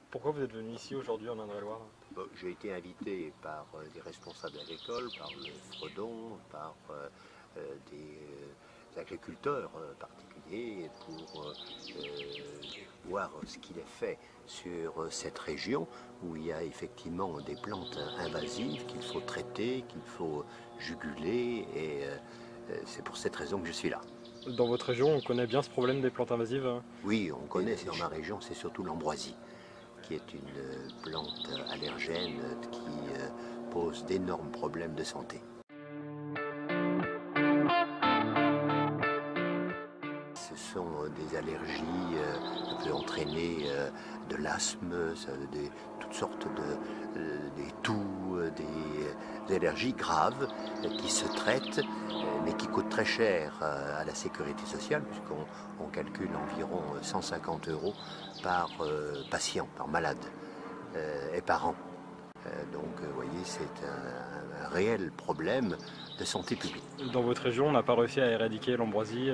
Pourquoi vous êtes venu ici aujourd'hui en Indre-et-Loire? J'ai été invité par des responsables agricoles, par le Fredon, par des agriculteurs particuliers pour voir ce qu'il est fait sur cette région où il y a effectivement des plantes invasives qu'il faut traiter, qu'il faut juguler et c'est pour cette raison que je suis là. Dans votre région, on connaît bien ce problème des plantes invasives? Oui, on connaît, c'est dans ma région, c'est surtout l'ambroisie, qui est une plante allergène qui pose d'énormes problèmes de santé. Ce sont des allergies qui peuvent entraîner de l'asthme, toutes sortes des toux, des allergies graves qui se traitent, mais qui coûtent très cher à la sécurité sociale, puisqu'on calcule environ 150 € par patient, par malade et par an. Donc, vous voyez, c'est un réel problème de santé publique. Dans votre région, on n'a pas réussi à éradiquer l'ambroisie?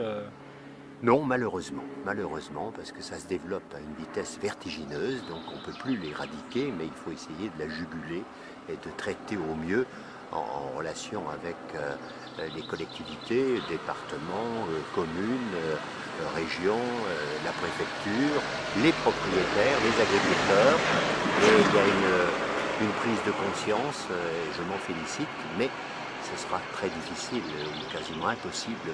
Non, malheureusement, parce que ça se développe à une vitesse vertigineuse, donc on ne peut plus l'éradiquer, mais il faut essayer de la juguler et de traiter au mieux en relation avec les collectivités, départements, communes, régions, la préfecture, les propriétaires, les agriculteurs. Et il y a une prise de conscience, je m'en félicite, mais ce sera très difficile, quasiment impossible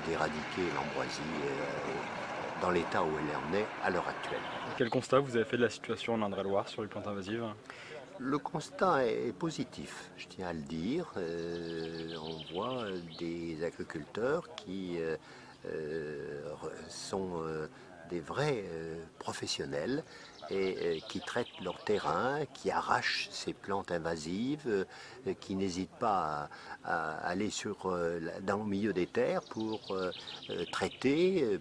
d'éradiquer l'ambroisie dans l'état où elle en est à l'heure actuelle. Quel constat vous avez fait de la situation en Indre-et-Loire sur les plantes invasives? Le constat est positif, je tiens à le dire. On voit des agriculteurs qui sont des vrais professionnels et qui traitent leur terrain, qui arrachent ces plantes invasives, qui n'hésitent pas à aller dans le milieu des terres pour traiter,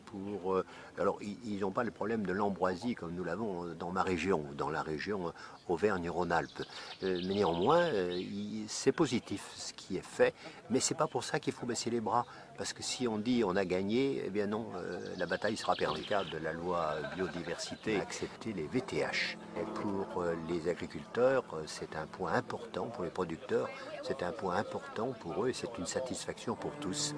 alors ils n'ont pas le problème de l'ambroisie comme nous l'avons dans ma région, dans la région Auvergne-Rhône-Alpes. Mais néanmoins, c'est positif ce qui est fait, mais c'est pas pour ça qu'il faut baisser les bras, parce que si on dit on a gagné, eh bien non, la bataille sera perdue. Dans le cadre de la loi biodiversité, accepter les VTH. Et pour les agriculteurs, c'est un point important, pour les producteurs, c'est un point important pour eux et c'est une satisfaction pour tous.